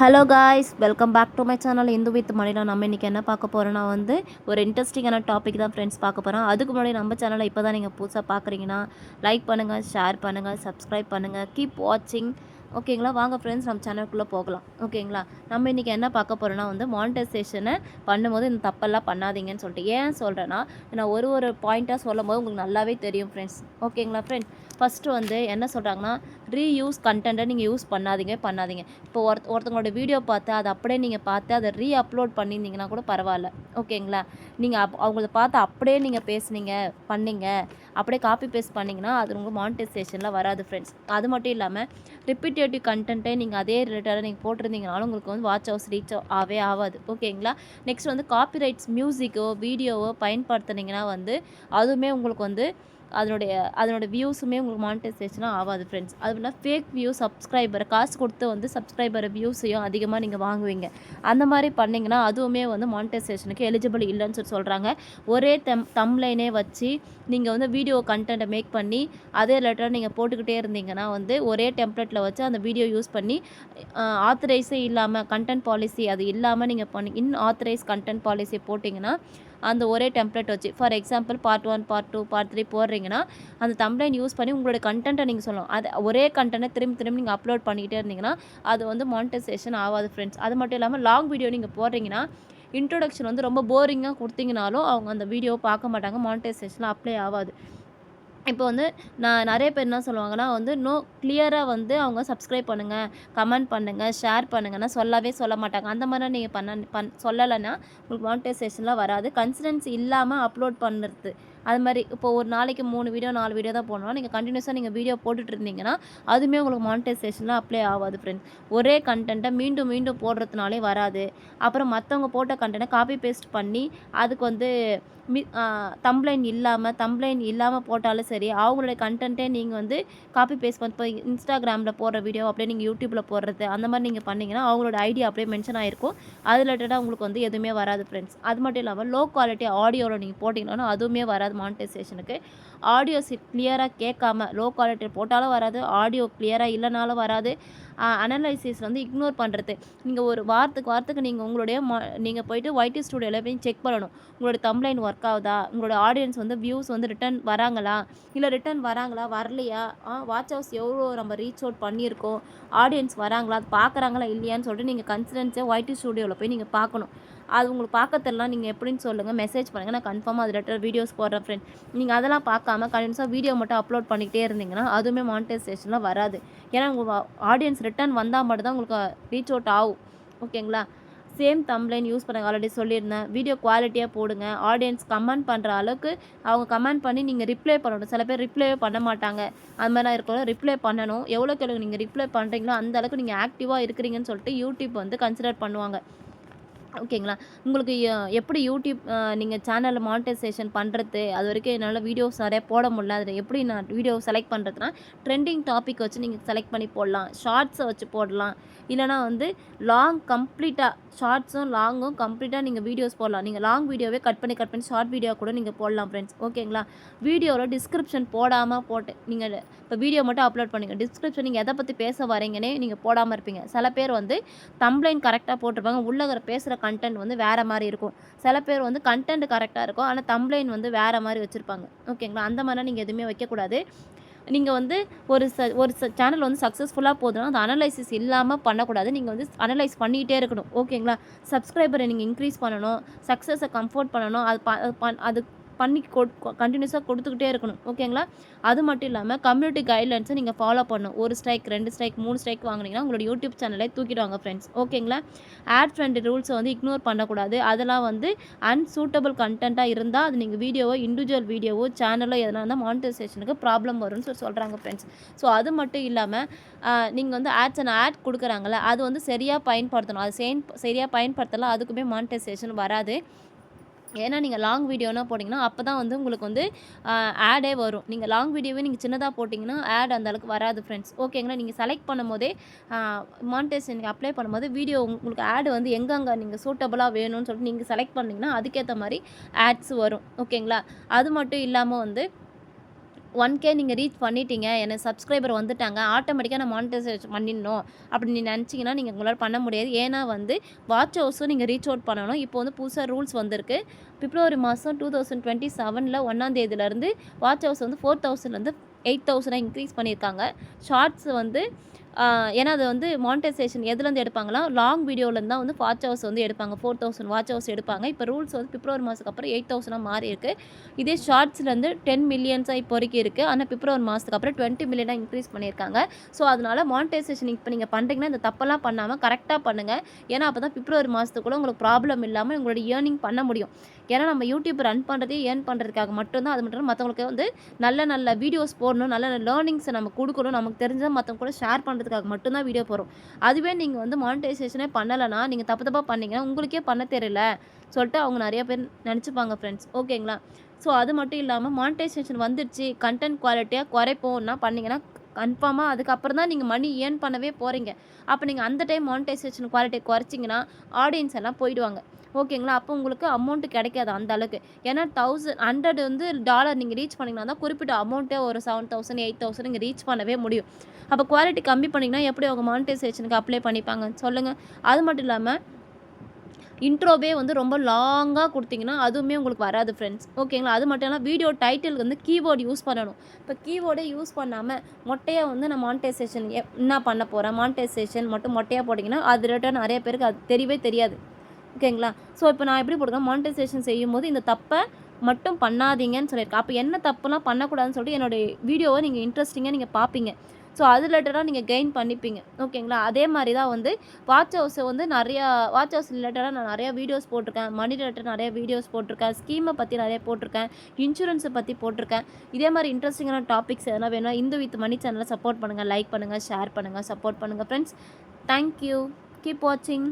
Hello guys, welcome back to my channel Indhu with Manila. நம்ம இன்றைக்கி என்ன பார்க்க போகிறோன்னா ஒரு இன்ட்ரெஸ்டிங்கான டாபிக் தான் ஃப்ரெண்ட்ஸ் பார்க்க போகிறோம். அதுக்கு முன்னாடி நம்ம சேனலை இப்போ தான் நீங்கள் புதுசாக பார்க்குறீங்கன்னா லைக் பண்ணுங்கள், ஷேர் பண்ணுங்கள், சப்ஸ்கிரைப் பண்ணுங்கள், கீப் வாட்சிங். ஓகேங்களா? வாங்க ஃப்ரெண்ட்ஸ், நம்ம சேனலுக்குள்ளே போகலாம். ஓகேங்களா? நம்ம இன்றைக்கி என்ன பார்க்க போகிறோன்னா மானிட்டைசேஷனை பண்ணும்போது இந்த தப்பெல்லாம் பண்ணாதீங்கன்னு சொல்லிட்டு ஏன் சொல்கிறேன்னா, நான் ஒரு பாயிண்ட்டாக சொல்லும் போது உங்களுக்கு நல்லாவே தெரியும் ஃப்ரெண்ட்ஸ். ஓகேங்களா ஃப்ரெண்ட்ஸ்? ஃபஸ்ட்டு என்ன சொல்கிறாங்கன்னா, ரீயூஸ் கண்டென்ட்டை நீங்கள் யூஸ் பண்ணாதீங்க. இப்போ ஒருத்தவங்களோட வீடியோ பார்த்து அதை அப்படியே நீங்கள் பார்த்து அதை அப்லோட் பண்ணியிருந்தீங்கன்னா கூட பரவாயில்ல. ஓகேங்களா? நீங்கள் அவங்கள பார்த்து அப்படியே நீங்கள் பண்ணீங்க, அப்படியே காப்பி பேஸ்ட் பண்ணிங்கன்னா அது உங்கள் மானிட்டைசேஷனில் வராது ஃப்ரெண்ட்ஸ். அது மட்டும் இல்லாமல் ரிப்பீட்டேட்டிவ் கண்டென்ட்டை நீங்கள் அதே ரிலேட்டடாக நீங்கள் போட்டிருந்தீங்கனாலும் உங்களுக்கு வாட்ச் ஹவர்ஸ் ரீச் ஆகாது. ஓகேங்களா? நெக்ஸ்ட் காப்பிரைட்ஸ் மியூசிக்கோ வீடியோவோ பயன்படுத்துனீங்கன்னா அதுவுமே உங்களுக்கு அதனோட வியூஸுமே உங்களுக்கு மானிட்டைசேஷனாக ஆகாது ஃப்ரெண்ட்ஸ். அதுனா ஃபேக் வியூஸ் காசு கொடுத்து சப்ஸ்கிரைபர் வியூஸையும் அதிகமாக நீங்கள் வாங்குவீங்க. அந்த மாதிரி பண்ணிங்கன்னா அதுவுமே மானிட்டைசேஷனுக்கு எலிஜிபிள் இல்லைன்னு சொல்கிறாங்க. ஒரே தம்ப்லைனே வச்சு நீங்கள் வீடியோ கண்டென்ட்டை மேக் பண்ணி அதே ரிலேட்டடாக நீங்கள் போட்டுக்கிட்டே இருந்தீங்கன்னா ஒரே டெம்ப்ளேட்டில் வச்சு அந்த வீடியோ யூஸ் பண்ணி ஆத்தரைஸே இல்லாமல் கண்டென்ட் பாலிசி அது இல்லாமல் நீங்கள் இன்ஆத்தரைஸ் கண்டென்ட் பாலிசி போட்டிங்கன்னா அந்த ஒரே டெம்ப்ளேட் வச்சு for example part 1 part 2 part 3 போடுறீங்கன்னா அந்த தம்ப்லைன் யூஸ் பண்ணி உங்களோட கண்டென்ட்டை நீங்கள் சொல்லணும். அது ஒரே கண்டென்ட்டை திரும்பி நீங்கள் அப்லோட் பண்ணிக்கிட்டே இருந்தீங்கன்னா அது மானிட்டைசேஷன் ஆகாது ஃப்ரெண்ட்ஸ். அது மட்டும் இல்லாமல் லாங் வீடியோ நீங்கள் போடுறீங்கன்னா இன்ட்ரோடக்ஷன் ரொம்ப போரிங்காக கொடுத்தீங்கனாலும் அவங்க அந்த வீடியோ பார்க்க மாட்டாங்க, மானிட்டைசேஷன் அப்ளை ஆகாது. இப்போ நான் நிறைய பேர் என்ன சொல்லுவாங்கன்னா கிளியராக அவங்க சப்ஸ்கிரைப் பண்ணுங்கள், கமெண்ட் பண்ணுங்கள், ஷேர் பண்ணுங்கன்னா சொல்ல மாட்டாங்க. அந்த மாதிரிலாம் நீங்கள் சொல்லலைன்னா உங்களுக்கு மானிட்டைசேஷன்லாம் வராது. கன்சிஸ்டன்சி இல்லாமல் அப்லோட் பண்ணுறது அது மாதிரி இப்போ ஒரு நாளைக்கு 3 வீடியோ 4 வீடியோ தான் போடணும். நீங்கள் கண்டினியூஸாக நீங்கள் வீடியோ போட்டுட்டு இருந்தீங்கன்னா அதுவுமே உங்களுக்கு மானிட்டைசேஷன்லாம் அப்ளை ஆகாது ஃப்ரெண்ட்ஸ். ஒரே கண்டென்ட்டை மீண்டும் மீண்டும் போடுறதுனாலே வராது. அப்புறம் மற்றவங்க போட்ட கண்டென்ட்டை காப்பி பேஸ்ட் பண்ணி அதுக்கு தம்ப்லைன் இல்லாமல் போட்டாலும் சரி, அவங்களுடைய கண்டென்ட்டே நீங்கள் காப்பி பேஸ்ட் பண்ணி இப்போ இன்ஸ்டாகிராமில் போடுற வீடியோ அப்படியே நீங்கள் யூடியூப்பில் போடுறது அந்த மாதிரி நீங்கள் பண்ணிங்கன்னா அவங்களோட ஐடியா அப்படியே மென்ஷன் ஆகிருக்கும். அது ரிலேட்டடாக உங்களுக்கு எதுவுமே வராது ஃப்ரெண்ட்ஸ். அது மட்டும் இல்லாமல் லோ குவாலிட்டி ஆடியோவில் நீங்கள் போட்டிங்கனாலும் அதுவுமே வராது மானிட்டைசேஷனுக்கு. ஆடியோ கிளியராக கேட்காம லோ குவாலிட்டியில் போட்டாலும் வராது, ஆடியோ கிளியராக இல்லைனாலும் வராது. அனலைசிஸ் இக்னோர் பண்ணுறது. நீங்கள் ஒரு வாரத்துக்கு நீங்கள் போயிட்டு ஒய்டி ஸ்டுடியோவில் போய் செக் பண்ணணும். உங்களோட தம்ப்லைன் ஒர்க் ஆகுதா, உங்களோட ஆடியன்ஸ் வியூஸ் ரிட்டர்ன் வராங்களா, இல்லை ரிட்டர்ன் வராங்களா வரலையா, வாட்ச் ஹவர்ஸ் எவ்வளோ நம்ம ரீச் அவுட் பண்ணியிருக்கோம், ஆடியன்ஸ் வராங்களா, அது பார்க்குறாங்களா இல்லையான்னு சொல்லிட்டு நீங்கள் கன்சிஸ்டன்ஸியாக ஒய்டி ஸ்டுடியோவில் போய் நீங்கள் பார்க்கணும். அது உங்களுக்கு பார்க்க தெரியலாம், நீங்கள் எப்படின்னு சொல்லுங்கள், மெசேஜ் பண்ணுங்கள், நான் கன்ஃபார்மாக அது ரிலேட்டட் வீடியோஸ் போடுறேன் ஃப்ரெண்ட். நீங்கள் அதெல்லாம் பார்க்காம கண்டினியூஸாக வீடியோ மட்டும் அப்லோட் பண்ணிக்கிட்டே இருந்தீங்கன்னா அதுவுமே மானிட்டைசேஷனில் வராது. ஏன்னா உங்கள் ஆடியன்ஸ் ரிட்டர்ன் வந்தால் மட்டும் தான் உங்களுக்கு ரீச் அவுட் ஆகும். ஓகேங்களா? சேம் தம்ப்லைன் யூஸ் பண்ண ஆல்ரெடி சொல்லியிருந்தேன். வீடியோ குவாலிட்டியாக போடுங்க. ஆடியன்ஸ் கமெண்ட் பண்ணுற அளவுக்கு அவங்க கமெண்ட் பண்ணி நீங்கள் ரிப்ளை பண்ணணும். சில பேர் ரிப்ளைவே பண்ண மாட்டாங்க. அது மாதிரிலாம் இருக்கணும். ரிப்ளை பண்ணணும். எவ்வளோக்கு நீங்கள் ரிப்ளை பண்ணுறீங்களோ அந்த அளவுக்கு நீங்கள் ஆக்டிவாக இருக்கிறீங்கன்னு சொல்லிட்டு யூடியூப் கன்சிடர் பண்ணுவாங்க. ஓகேங்களா? உங்களுக்கு எப்படி யூடியூப் நீங்கள் சேனலில் மானிட்டைசேஷன் பண்ணுறது, அது வரைக்கும் என்னால் வீடியோஸ் நிறையா போட முடியல. அதில் எப்படி நான் வீடியோ செலக்ட் பண்ணுறதுனா ட்ரெண்டிங் டாபிக் வச்சு நீங்கள் செலக்ட் பண்ணி போடலாம், ஷார்ட்ஸை வச்சு போடலாம், இல்லைனா லாங் கம்ப்ளீட்டாக ஷார்ட்ஸும் லாங்கும் கம்ப்ளீட்டாக நீங்கள் வீடியோஸ் போடலாம். நீங்கள் லாங் வீடியோவே கட் பண்ணி ஷார்ட் வீடியோ கூட நீங்கள் போடலாம் ஃப்ரெண்ட்ஸ். ஓகேங்களா? வீடியோவில் டிஸ்கிரிப்ஷன் போடாமல் நீங்கள் இப்போ வீடியோ மட்டும் அப்லோட் பண்ணுங்கள், டிஸ்கிரிப்ஷன் நீங்கள் எதை பற்றி பேச வரீங்கன்னே நீங்கள் போடாமல் இருப்பீங்க. சில பேர் தம்ப்லைன் கரெக்டாக போட்டிருப்பாங்க, உள்ளே பேசுகிற கண்டென்ட் வேறு மாதிரி இருக்கும். சில பேர் கண்டென்ட் கரெக்டாக இருக்கும், ஆனால் தம்ப்லைன் வேறு மாதிரி வச்சுருப்பாங்க. ஓகேங்களா? அந்த மாதிரிலாம் நீங்கள் எதுவுமே வைக்கக்கூடாது. நீங்கள் ஒரு சேனல் சக்ஸஸ்ஃபுல்லாக போதுன்னா அது அனலைசிஸ் இல்லாமல் பண்ணக்கூடாது. நீங்கள் அனலைஸ் பண்ணிக்கிட்டே இருக்கணும். ஓகேங்களா? சப்ஸ்கிரைபரை நீங்கள் இன்க்ரீஸ் பண்ணணும், சக்ஸஸை கம்ஃபோர்ட் பண்ணணும். அது பண்ணி கண்டினியூஸாக கொடுத்துக்கிட்டே இருக்கணும். ஓகேங்களா? அது மட்டும் இல்லாமல் கம்யூனிட்டி கைட்லைன்ஸை நீங்கள் ஃபாலோ பண்ணணும். 1 ஸ்ட்ரைக் 2 ஸ்ட்ரைக் 3 ஸ்ட்ரைக் வாங்கினீங்கன்னா உங்களோட யூடியூப் சேனலை தூக்கிடுவாங்க ஃப்ரெண்ட்ஸ். ஓகேங்களா? ஆட் ஃப்ரெண்ட் ரூல்ஸை இக்னோர் பண்ணக்கூடாது. அதெல்லாம் அன்சூட்டபிள் கண்டென்ட்டாக இருந்தால் அது நீங்கள் வீடியோவோ இண்டிவிஜுவல் வீடியோவோ சேனலோ எதனா இருந்தால் மானிட்டைசேஷனுக்கு ப்ராப்ளம் வரும்னு சொல்கிறாங்க ஃப்ரெண்ட்ஸ். ஸோ அது மட்டும் இல்லாமல் நீங்கள் ஆட் கொடுக்குறாங்களே அது சரியாக பயன்படுத்தணும். அது சரியாக பயன்படுத்தலாம், அதுக்குமே மானிட்டைசேஷன் வராது. ஏன்னா நீங்கள் லாங் வீடியோனா போட்டிங்கன்னா அப்போ தான் உங்களுக்கு ஆடே வரும். நீங்கள் லாங் வீடியோவே நீங்கள் சின்னதாக போட்டிங்கன்னா ஆட் அந்த அளவுக்கு வராது ஃப்ரெண்ட்ஸ். ஓகேங்களா? நீங்கள் செலக்ட் பண்ணும்போதே மானிட்டைசேஷனுக்கு அப்ளை பண்ணும்போது வீடியோ உங்களுக்கு ஆடு எங்கெங்கே நீங்கள் சூட்டபுளாக வேணும்னு சொல்லிட்டு நீங்கள் செலக்ட் பண்ணிங்கன்னா அதுக்கேற்ற மாதிரி ஆட்ஸ் வரும். ஓகேங்களா? அது மட்டும் இல்லாமல் 1K நீங்கள் ரீச் பண்ணிட்டீங்க, எனக்கு சப்ஸ்கிரைபர் வந்துட்டாங்க, ஆட்டோமேட்டிக்காக நான் மானிட்டைசேஷன் பண்ணிடணும் அப்படின்னு நீங்கள் நினச்சிங்கன்னா நீங்கள் உங்களால் பண்ண முடியாது. ஏன்னா வந்து வாட்ச் ஹவர்ஸும் நீங்கள் ரீச் அவுட் பண்ணணும். இப்போ வந்து புதுசாக ரூல்ஸ் வந்திருக்கு. பிப்ரவரி மாதம் 2027 1ஆம் தேதியிலேருந்து வாட்ச் ஹவர்ஸ் வந்து 4000லேருந்து 8000 இன்க்ரீஸ் பண்ணியிருக்காங்க. ஷார்ட்ஸ் வந்து ஏன்னா அது வந்து மானிட்டைசேஷன் எதுலேருந்து எடுப்பாங்களா, லாங் வீடியோலேருந்து தான் வந்து வாட்ச் ஹவர்ஸ் வந்து எடுப்பாங்க. 4000 வாட்ச் ஹவர்ஸ் எடுப்பாங்க. இப்போ ரூல்ஸ் வந்து பிப்ரவரி மாதத்துக்கு அப்புறம் 8000 மாறி இருக்கு. இதே ஷார்ட்ஸ்லேருந்து 10 மில்லியன்ஸாக இப்போ வரைக்கும் இருக்குது. ஆனால் பிப்ரவரி மாதத்துக்கு அப்புறம் 20 மில்லியனாக இன்க்ரீஸ் பண்ணியிருக்காங்க. ஸோ அதனால் மானிட்டைசேஷன் இப்போ நீங்கள் பண்ணுறீங்கன்னா இந்த தப்பெல்லாம் பண்ணாமல் கரெக்டாக பண்ணுங்கள். ஏன்னா அப்போ தான் பிப்ரவரி மாதத்துக்குள்ள உங்களுக்கு ப்ராப்ளம் இல்லாமல் உங்களோட ஏர்னிங் பண்ண முடியும். ஏன்னா நம்ம யூடியூப் ரன் பண்ணுறதே ஏர்ன் பண்ணுறதுக்காக மட்டும்தான். அது மட்டும் இல்லாமல் மற்றவங்களுக்கு வந்து நல்ல நல்ல வீடியோஸ் போடணும், நல்ல நல்ல லேர்னிங்ஸை நம்ம கொடுக்கணும், நமக்கு தெரிஞ்சதை மற்றவங்க கூட ஷேர் பண்ணுறதுக்காக மட்டும்தான் வீடியோ போடுறோம். அதுவே நீங்கள் வந்து மானிட்டைசேஷனே பண்ணலைன்னா நீங்கள் தப்பு தப்பாக பண்ணீங்கன்னா உங்களுக்கே பண்ண தெரியல சொல்லிட்டு அவங்க நிறைய பேர் நினச்சிப்பாங்க ஃப்ரெண்ட்ஸ். ஓகேங்களா? ஸோ அது மட்டும் இல்லாமல் மானிட்டைசேஷன் வந்துடுச்சு, கண்டென்ட் குவாலிட்டியாக குறைப்போம்னா பண்ணிங்கன்னா கன்ஃபார்மாக அதுக்கப்புறம் தான் நீங்கள் மணி ஏர்ன் பண்ணவே போகிறீங்க. அப்போ நீங்கள் அந்த டைம் மானிட்டைசேஷன் குவாலிட்டியை குறைச்சிங்கன்னா ஆடியன்ஸ் எல்லாம் போயிடுவாங்க. ஓகேங்களா? அப்போ உங்களுக்கு அமௌண்ட் கிடைக்காது அந்த அளவுக்கு. ஏன்னா 100 வந்து டாலர் நீங்கள் ரீச் பண்ணிங்கன்னா தான் குறிப்பிட்ட அமௌண்ட்டே ஒரு 7000 8000 நீங்கள் ரீச் பண்ணவே முடியும். அப்போ குவாலிட்டி கம்மி பண்ணிங்கன்னா எப்படி அவங்க மானிட்டைசேஷனுக்கு அப்ளை பண்ணிப்பாங்க சொல்லுங்கள்? அது மட்டும் இல்லாமல் இன்ட்ரோவே வந்து ரொம்ப லாங்காக கொடுத்தீங்கன்னா அதுவுமே உங்களுக்கு வராது ஃப்ரெண்ட்ஸ். ஓகேங்களா? அது மட்டும் இல்லாமல் வீடியோ டைட்டிலுக்கு வந்து கீபோர்டு யூஸ் பண்ணணும். இப்போ கீபோர்டே யூஸ் பண்ணாமல் மொட்டையாக வந்து நான் மானிட்டைசேஷன் என்ன பண்ண போகிறேன், மானிட்டைசேஷன் மட்டும் மொட்டையாக போட்டிங்கன்னா அது ரிலேட்டட் நிறைய பேருக்கு அது தெரியவே தெரியாது. ஓகேங்களா? ஸோ இப்போ நான் எப்படி போட்டுருக்கேன், மானிட்டைசேஷன் செய்யும்போது இந்த தப்பை மட்டும் பண்ணாதீங்கன்னு சொல்லியிருக்கேன். அப்போ என்ன தப்புலாம் பண்ணக்கூடாதுன்னு சொல்லிட்டு என்னோடய வீடியோவை நீங்கள் இன்ட்ரெஸ்டிங்காக நீங்கள் பார்ப்பீங்க. ஸோ அது ரிலேட்டடாக நீங்கள் கெயின் பண்ணிப்பீங்க. ஓகேங்களா? அதே மாதிரி தான் வந்து வாட்ச் ஹவர்ஸை வந்து வாட்ச் ஹவர்ஸ் ரிலேட்டடாக நான் நிறையா வீடியோஸ் போட்டிருக்கேன். மணி ரிலேட்டட் நிறைய வீடியோஸ் போட்டிருக்கேன். ஸ்கீமை பற்றி நிறைய போட்டிருக்கேன். இன்சூரன்ஸை பற்றி போட்டிருக்கேன். இதே மாதிரி இன்ட்ரெஸ்டிங்கான டாபிக்ஸ் எதனா வேணும்னா இந்து வித் மணி சேனலை சப்போர்ட் பண்ணுங்கள், லைக் பண்ணுங்கள், ஷேர் பண்ணுங்கள், சப்போர்ட் பண்ணுங்கள் ஃப்ரெண்ட்ஸ். தேங்க்யூ. கீப் வாட்சிங்.